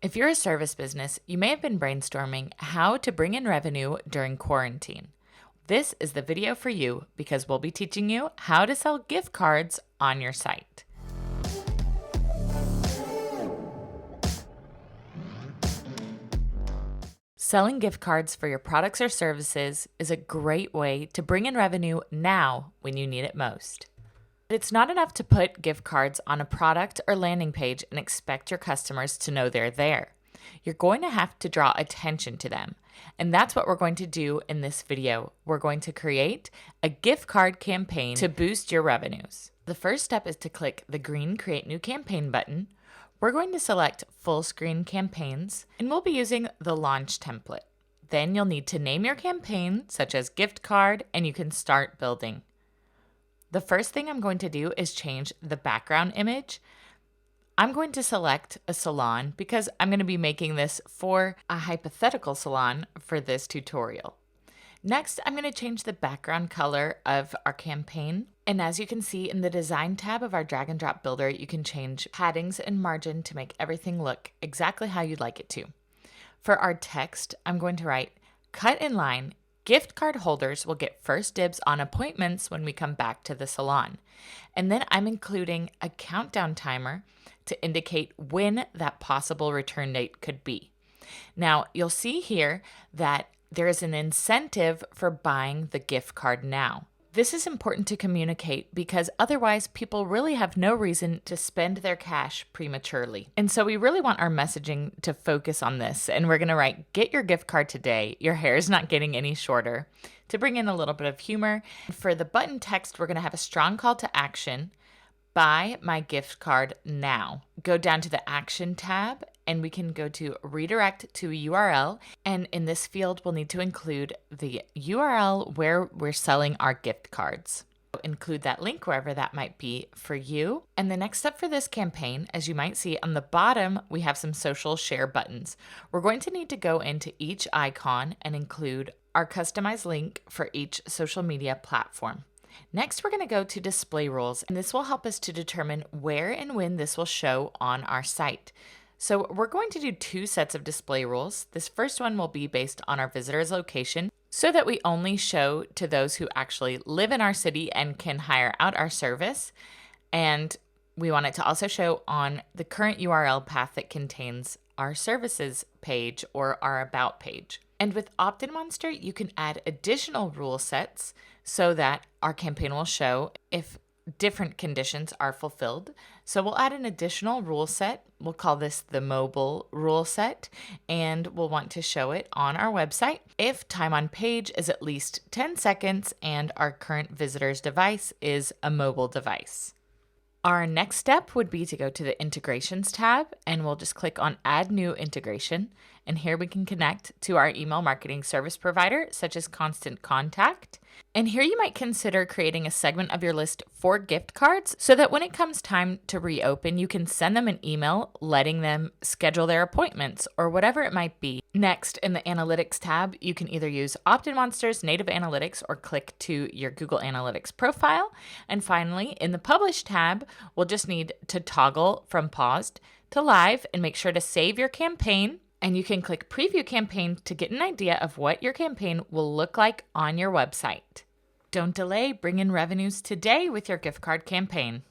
If you're a service business, you may have been brainstorming how to bring in revenue during quarantine. This is the video for you because we'll be teaching you how to sell gift cards on your site. Selling gift cards for your products or services is a great way to bring in revenue now when you need it most. But it's not enough to put gift cards on a product or landing page and expect your customers to know they're there. You're going to have to draw attention to them. And that's what we're going to do in this video. We're going to create a gift card campaign to boost your revenues. The first step is to click the green Create New Campaign button. We're going to select Full Screen Campaigns, and we'll be using the launch template. Then you'll need to name your campaign, such as gift card, and you can start building. The first thing I'm going to do is change the background image. I'm going to select a salon because I'm going to be making this for a hypothetical salon for this tutorial. Next, I'm going to change the background color of our campaign. And as you can see in the design tab of our drag and drop builder, you can change paddings and margin to make everything look exactly how you'd like it to. For our text, I'm going to write, cut in line, gift card holders will get first dibs on appointments when we come back to the salon. And then I'm including a countdown timer to indicate when that possible return date could be. Now, you'll see here that there is an incentive for buying the gift card now. This is important to communicate because otherwise people really have no reason to spend their cash prematurely. And so we really want our messaging to focus on this. And we're going to write, get your gift card today. Your hair is not getting any shorter, to bring in a little bit of humor. For the button text, we're going to have a strong call to action. Buy my gift card now. Go down to the action tab and we can go to redirect to a URL. And in this field, we'll need to include the URL where we're selling our gift cards. Include that link wherever that might be for you. And the next step for this campaign, as you might see on the bottom, we have some social share buttons. We're going to need to go into each icon and include our customized link for each social media platform. Next, we're going to go to display rules, and this will help us to determine where and when this will show on our site. So we're going to do two sets of display rules. This first one will be based on our visitor's location so that we only show to those who actually live in our city and can hire out our service. And we want it to also show on the current URL path that contains our services page or our about page. And with Opt-in Monster, you can add additional rule sets so that our campaign will show if different conditions are fulfilled. So we'll add an additional rule set. We'll call this the mobile rule set, and we'll want to show it on our website if time on page is at least 10 seconds and our current visitor's device is a mobile device. Our next step would be to go to the integrations tab, and we'll just click on add new integration. And here we can connect to our email marketing service provider, such as Constant Contact. And here you might consider creating a segment of your list for gift cards so that when it comes time to reopen, you can send them an email letting them schedule their appointments or whatever it might be. Next, in the Analytics tab, you can either use Opt-in Monster's native analytics or click to your Google Analytics profile. And finally, in the Publish tab, we'll just need to toggle from paused to live and make sure to save your campaign. And you can click Preview Campaign to get an idea of what your campaign will look like on your website. Don't delay, bring in revenues today with your gift card campaign.